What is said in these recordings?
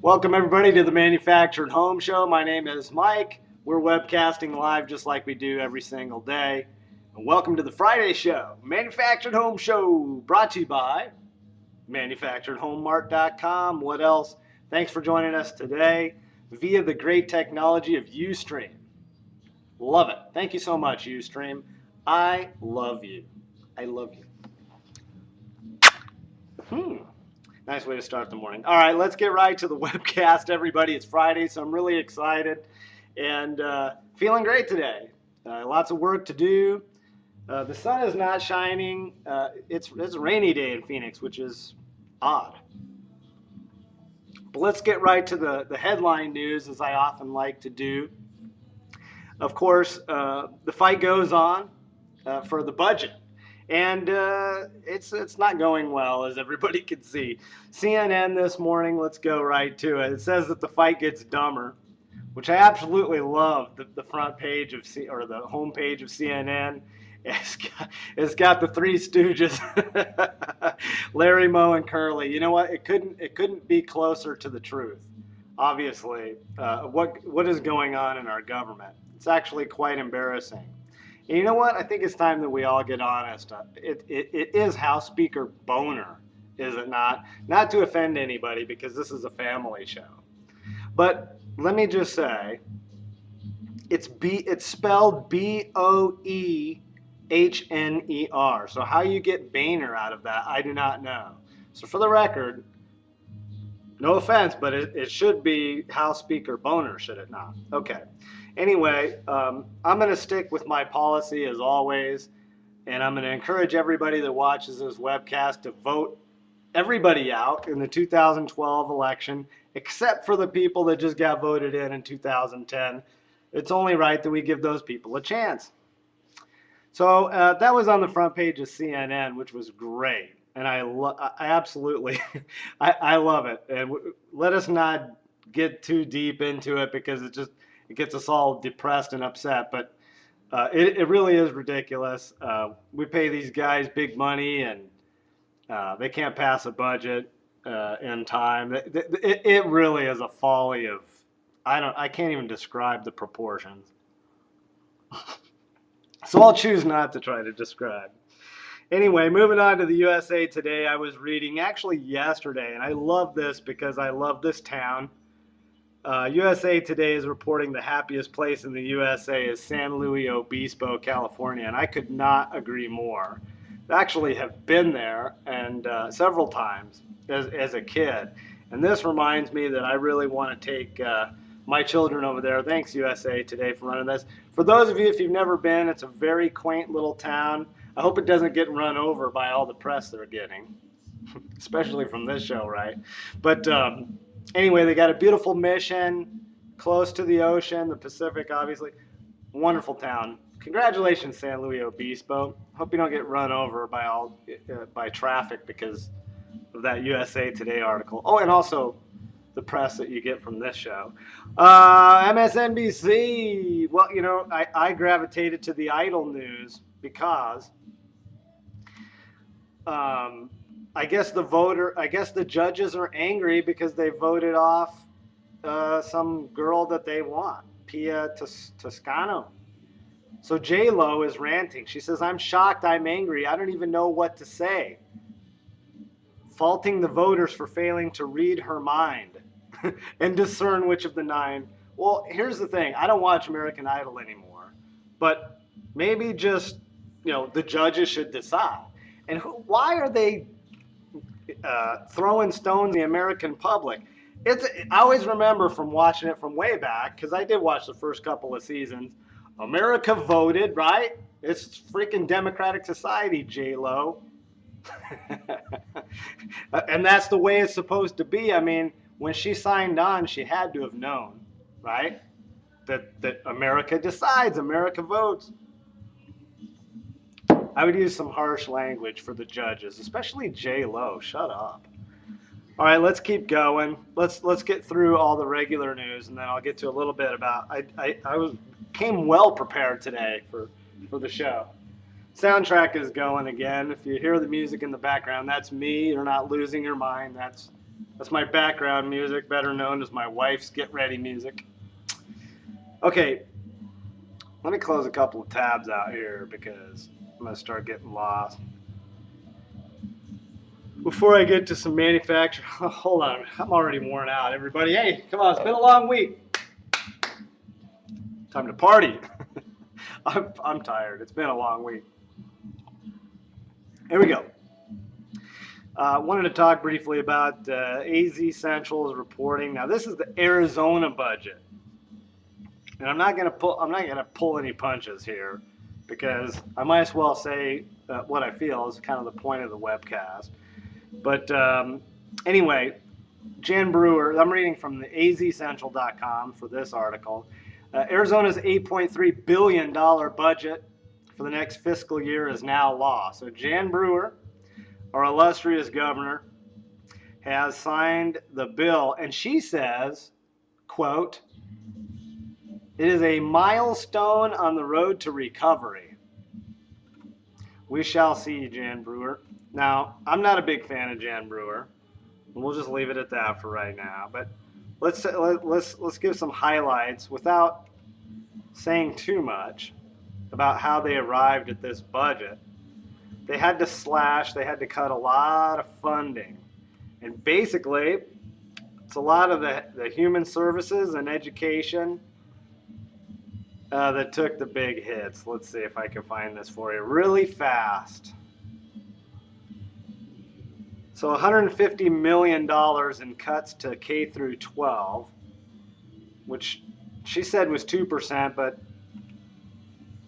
Welcome, everybody, to the Manufactured Home Show. My name is Mike. We're webcasting live just like we do every single day. And welcome to the Friday show, Manufactured Home Show, brought to you by ManufacturedHomeMart.com. What else? Thanks for joining us today via the great technology of Ustream. Love it. Thank you so much, Ustream. I love you. I love you. Nice way to start the morning. All right, let's get right to the webcast, everybody. It's Friday, so I'm really excited and feeling great today. Lots of work to do. The sun is not shining. It's a rainy day in Phoenix, which is odd. But let's get right to the headline news, as I often like to do. Of course, the fight goes on for the budget. And it's not going well, as everybody can see. CNN this morning, let's go right to it. It says that the fight gets dumber, which I absolutely love. The front page of or the home page of CNN. It's got the Three Stooges, Larry, Moe, and Curly. You know what? It couldn't be closer to the truth. Obviously, what is going on in our government? It's actually quite embarrassing. And you know what? I think it's time that we all get honest. It is House Speaker Boner, is it not? Not to offend anybody, because this is a family show. But let me just say, it's spelled Boehner. So how you get Boehner out of that, I do not know. So for the record, no offense, but it should be House Speaker Boner, should it not? Okay. Anyway, I'm going to stick with my policy as always, and I'm going to encourage everybody that watches this webcast to vote everybody out in the 2012 election, except for the people that just got voted in 2010. It's only right that we give those people a chance. So that was on the front page of CNN, which was great. And I absolutely, I love it. And let us not get too deep into it, because it gets us all depressed and upset. But it really is ridiculous. We pay these guys big money, and they can't pass a budget in time. It really is a folly of, I can't even describe the proportions. So I'll choose not to try to describe. Anyway, moving on to the USA Today, I was reading actually yesterday, and I love this because I love this town. USA Today is reporting the happiest place in the USA is San Luis Obispo, California, and I could not agree more. I actually have been there and several times as a kid, and this reminds me that I really want to take my children over there. Thanks, USA Today, for running this. For those of you, if you've never been, it's a very quaint little town. I hope it doesn't get run over by all the press they're getting, especially from this show, right? But anyway, they got a beautiful mission close to the ocean, the Pacific, obviously. Wonderful town. Congratulations, San Luis Obispo. Hope you don't get run over by traffic because of that USA Today article. Oh, and also the press that you get from this show. MSNBC. Well, you know, I gravitated to the Idol news because I guess the judges are angry because they voted off some girl that they want, Pia Toscano. So J-Lo is ranting. She says, "I'm shocked, I'm angry, I don't even know what to say," faulting the voters for failing to read her mind and discern which of the nine. Well, here's the thing. I don't watch American Idol anymore, but maybe just, the judges should decide. And why are they throwing stones at the American public? I always remember from watching it from way back, because I did watch the first couple of seasons. America voted, right? It's freaking democratic society, J-Lo. And that's the way it's supposed to be. I mean, when she signed on, she had to have known, right? That America decides, America votes. I would use some harsh language for the judges, especially J-Lo. Shut up. All right, let's keep going. Let's get through all the regular news, and then I'll get to a little bit about. Came well prepared today for the show. Soundtrack is going again. If you hear the music in the background, that's me. You're not losing your mind. That's That's my background music, better known as my wife's get ready music. Okay, let me close a couple of tabs out here because I'm going to start getting lost. Before I get to some manufacturing, hold on, I'm already worn out, everybody. Hey, come on, it's been a long week. Time to party. I'm tired. It's been a long week. Here we go. Wanted to talk briefly about AZ Central's reporting. Now, this is the Arizona budget, and I'm not going to pull any punches here because I might as well say what I feel is kind of the point of the webcast. But anyway, Jan Brewer. I'm reading from the azcentral.com for this article. Arizona's $8.3 billion budget for the next fiscal year is now law. So Jan Brewer, our illustrious governor, has signed the bill, and she says, quote, "It is a milestone on the road to recovery." We shall see, Jan Brewer. Now, I'm not a big fan of Jan Brewer. We'll just leave it at that for right now. But let's give some highlights without saying too much about how they arrived at this budget. They had to slash, they had to cut a lot of funding. And basically, it's a lot of the human services and education that took the big hits. Let's see if I can find this for you really fast. So $150 million in cuts to K through 12, which she said was 2%, but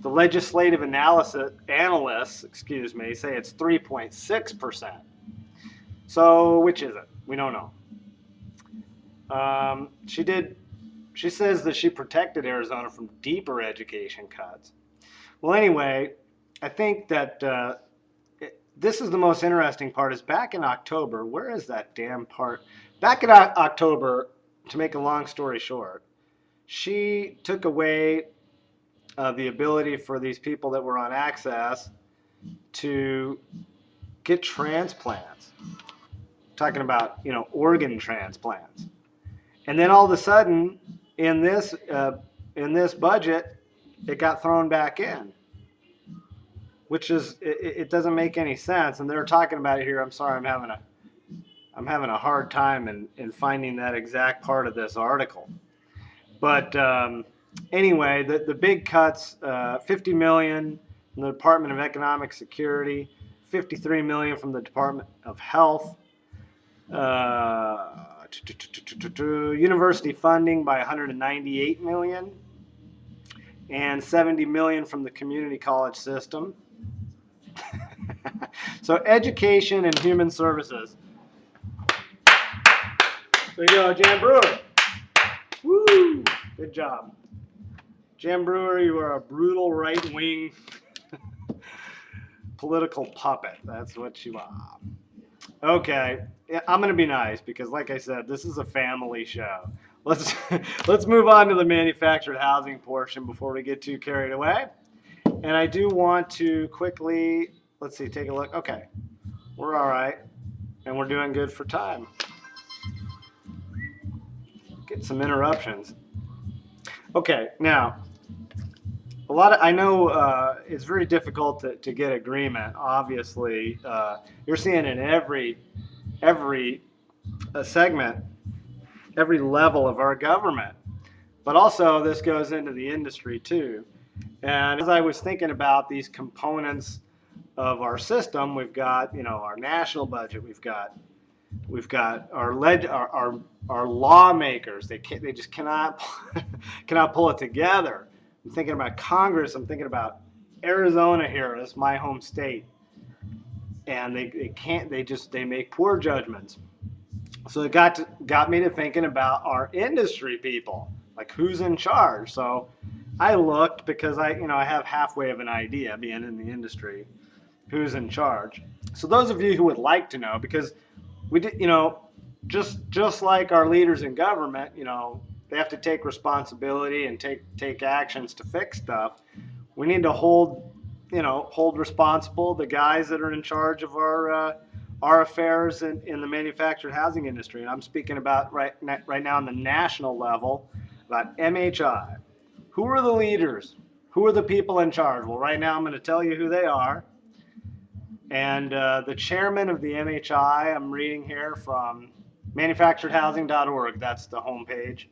the legislative analysts, say it's 3.6%. So which is it? We don't know. She says that she protected Arizona from deeper education cuts. Well, anyway, I think that this is the most interesting part is back in October. Where is that damn part? Back in October, to make a long story short, she took away the ability for these people that were on access to get transplants. Talking about, organ transplants. And then all of a sudden, in this budget, it got thrown back in, which is it doesn't make any sense. And they're talking about it here. I'm sorry, I'm having a hard time in finding that exact part of this article. But anyway, the big cuts: $50 million from the Department of Economic Security, $53 million from the Department of Health. University funding by $198 million, and $70 million from the community college system. So education and human services. There you go, Jan Brewer. Woo! Good job. Jan Brewer, you are a brutal right-wing political puppet. That's what you are. Okay, I'm going to be nice because, like I said, this is a family show. Let's move on to the manufactured housing portion before we get too carried away. And I do want to quickly, let's see, take a look. Okay, we're all right, and we're doing good for time. Get some interruptions. Okay, now, I know it's very difficult to get agreement. Obviously, you're seeing in every segment, every level of our government. But also, this goes into the industry too. And as I was thinking about these components of our system, we've got our national budget. We've got our lawmakers. They just cannot pull it together. I'm thinking about Congress. I'm thinking about Arizona here. That's my home state, and they can't. They make poor judgments. So it got me to thinking about our industry people, like who's in charge. So I looked because I have halfway of an idea, being in the industry, who's in charge. So those of you who would like to know, because we did, just like our leaders in government, they have to take responsibility and take actions to fix stuff. We need to hold responsible the guys that are in charge of our our affairs in the manufactured housing industry. And I'm speaking about right now on the national level about MHI. Who are the leaders? Who are the people in charge? Well, right now I'm going to tell you who they are. And the chairman of the MHI, I'm reading here from manufacturedhousing.org. That's the homepage.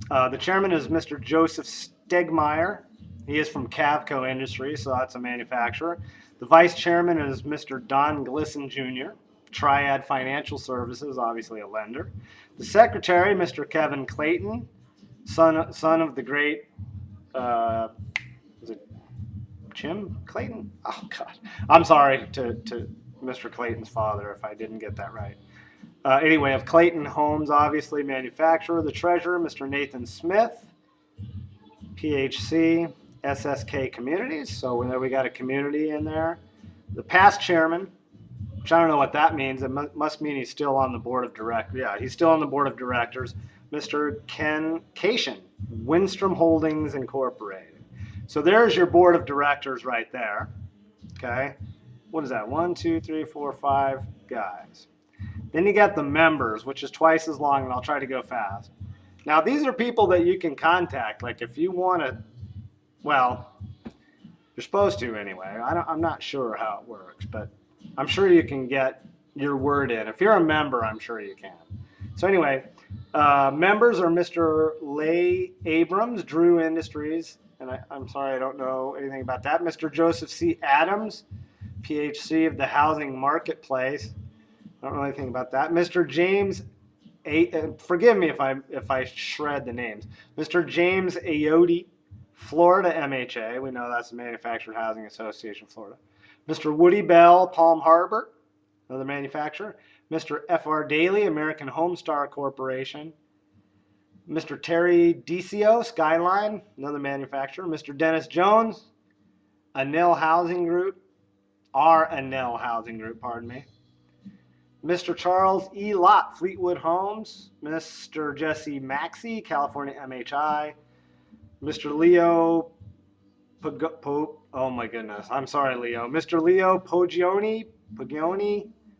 The chairman is Mr. Joseph Stegmeyer. He is from Cavco Industries, so that's a manufacturer. The vice chairman is Mr. Don Glisson Jr., Triad Financial Services, obviously a lender. The secretary, Mr. Kevin Clayton, son of the great, is it Jim Clayton? Oh, God. I'm sorry to Mr. Clayton's father if I didn't get that right. Anyway, of Clayton Homes, obviously manufacturer. The treasurer, Mr. Nathan Smith, PHC, SSK Communities. So there we got a community in there. The past chairman, which I don't know what that means. It must mean he's still on the board of directors. Yeah, he's still on the board of directors. Mr. Ken Cation, Winstrom Holdings Incorporated. So there's your board of directors right there. Okay. What is that? 1, 2, 3, 4, 5 guys. Then you got the members, which is twice as long, and I'll try to go fast. Now, these are people that you can contact. Like if you want to, well, you're supposed to anyway. I'm not sure how it works, but I'm sure you can get your word in. If you're a member, I'm sure you can. So anyway, members are Mr. Leigh Abrams, Drew Industries, and I'm sorry I don't know anything about that. Mr. Joseph C. Adams, PHC of the Housing Marketplace. I don't know anything about that. Mr. James, forgive me if I shred the names. Mr. James Ayotte, Florida MHA. We know that's the Manufactured Housing Association, Florida. Mr. Woody Bell, Palm Harbor, another manufacturer. Mr. F.R. Daly, American Homestar Corporation. Mr. Terry Decio, Skyline, another manufacturer. Mr. Dennis Jones, Anil Housing Group, Anil Housing Group, pardon me. Mr. Charles E. Lott, Fleetwood Homes. Mr. Jesse Maxey, California MHI. Mr. Leo oh my goodness, I'm sorry, Leo. Mr. Leo Poggioni,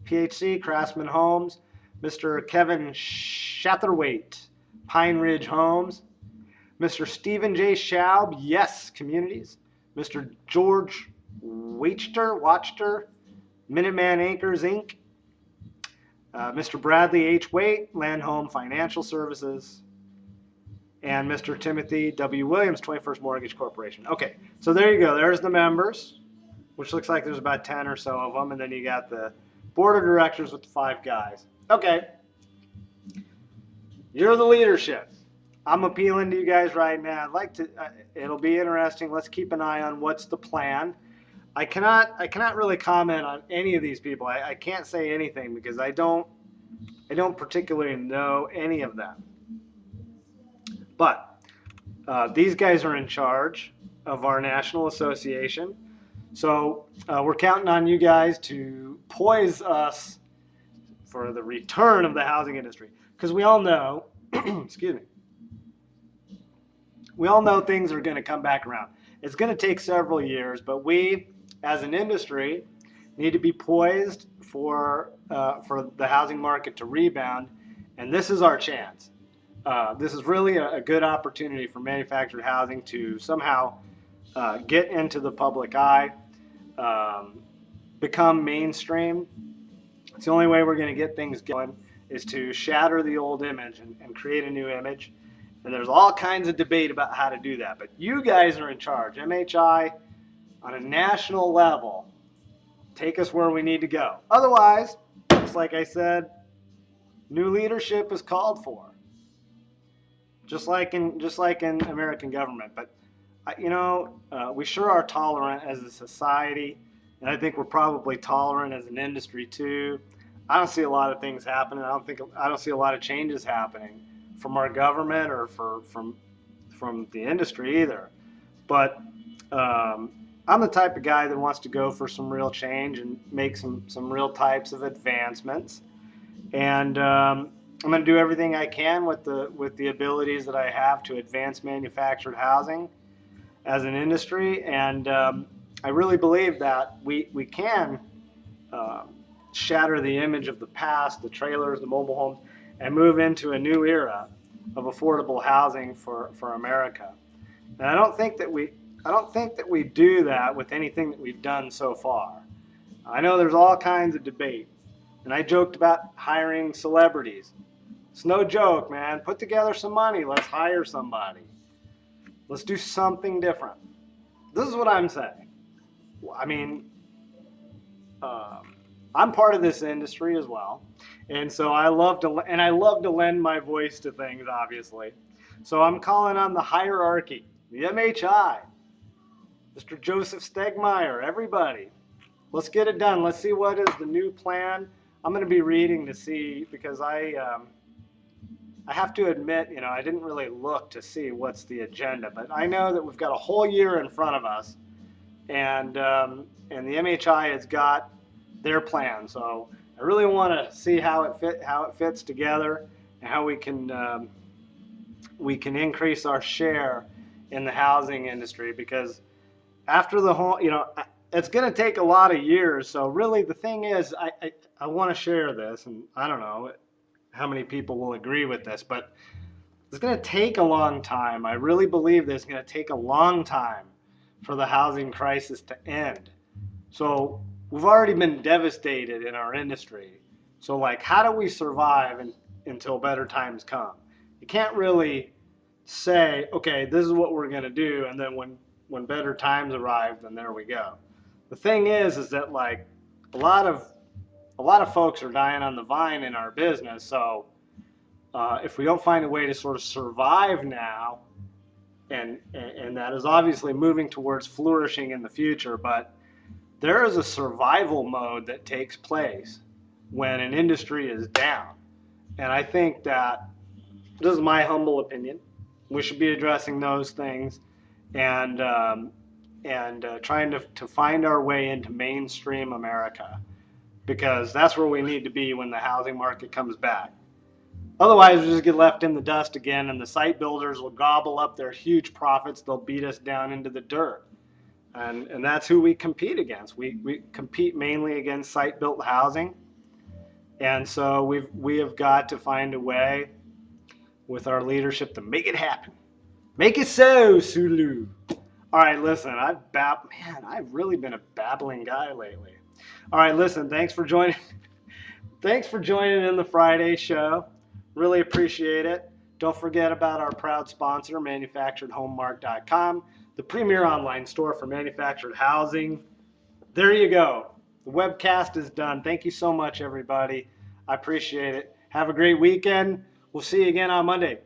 PHC, Craftsman Homes. Mr. Kevin Shatherwaite, Pine Ridge Homes. Mr. Stephen J. Schaub, Yes Communities. Mr. George Wachter, Minuteman Anchors, Inc. Mr. Bradley H. Waite, Land Home Financial Services. And Mr. Timothy W. Williams, 21st Mortgage Corporation. Okay, so there you go. There's the members, which looks like there's about 10 or so of them. And then you got the board of directors with the 5 guys. Okay, you're the leadership. I'm appealing to you guys right now. I'd like to, it'll be interesting. Let's keep an eye on what's the plan. I cannot really comment on any of these people. I can't say anything because I don't particularly know any of them. But these guys are in charge of our national association. So we're counting on you guys to poise us for the return of the housing industry. Because we all know, excuse me, we all know things are going to come back around. It's going to take several years, but we, as an industry, need to be poised for the housing market to rebound, and this is our chance. This is really a good opportunity for manufactured housing to somehow get into the public eye, become mainstream. It's the only way we're going to get things going is to shatter the old image and create a new image. And there's all kinds of debate about how to do that. But you guys are in charge. MHI, on a national level, take us where we need to go. Otherwise, just like I said, new leadership is called for. Just like in American government. But we sure are tolerant as a society, and I think we're probably tolerant as an industry too. I don't see a lot of things happening. I don't see a lot of changes happening from our government or from the industry either. But I'm the type of guy that wants to go for some real change and make some real types of advancements. And I'm going to do everything I can with the abilities that I have to advance manufactured housing as an industry. And I really believe that we can shatter the image of the past, the trailers, the mobile homes, and move into a new era of affordable housing for America. And I don't think that we do that with anything that we've done so far. I know there's all kinds of debate, and I joked about hiring celebrities. It's no joke, man. Put together some money. Let's hire somebody. Let's do something different. This is what I'm saying. I mean, I'm part of this industry as well, and so I love to lend my voice to things, obviously. So I'm calling on the hierarchy, the MHI, Mr. Joseph Stegmeyer, everybody. Let's get it done. Let's see what is the new plan. I'm going to be reading to see, because I have to admit, I didn't really look to see what's the agenda, but I know that we've got a whole year in front of us, and the MHI has got their plan. So I really want to see how it fits together, and how we can increase our share in the housing industry, because after the whole, it's going to take a lot of years. So really, the thing is, I want to share this, and I don't know how many people will agree with this, but it's going to take a long time. I really believe that it's going to take a long time for the housing crisis to end. So we've already been devastated in our industry. So how do we survive until better times come? You can't really say, okay, this is what we're going to do, and then when better times arrive, then there we go. The thing is that a lot of folks are dying on the vine in our business. So if we don't find a way to sort of survive now, and that is obviously moving towards flourishing in the future, but there is a survival mode that takes place when an industry is down. And I think that, this is my humble opinion, we should be addressing those things, and trying to find our way into mainstream America, because that's where we need to be when the housing market comes back. Otherwise, we'll just get left in the dust again, and the site builders will gobble up their huge profits. They'll beat us down into the dirt. And that's who we compete against. We compete mainly against site-built housing. And so we have got to find a way with our leadership to make it happen. Make it so, Sulu. All right, listen, I've really been a babbling guy lately. All right, listen, thanks for joining. Thanks for joining in the Friday show. Really appreciate it. Don't forget about our proud sponsor, ManufacturedHomeMart.com, the premier online store for manufactured housing. There you go. The webcast is done. Thank you so much, everybody. I appreciate it. Have a great weekend. We'll see you again on Monday.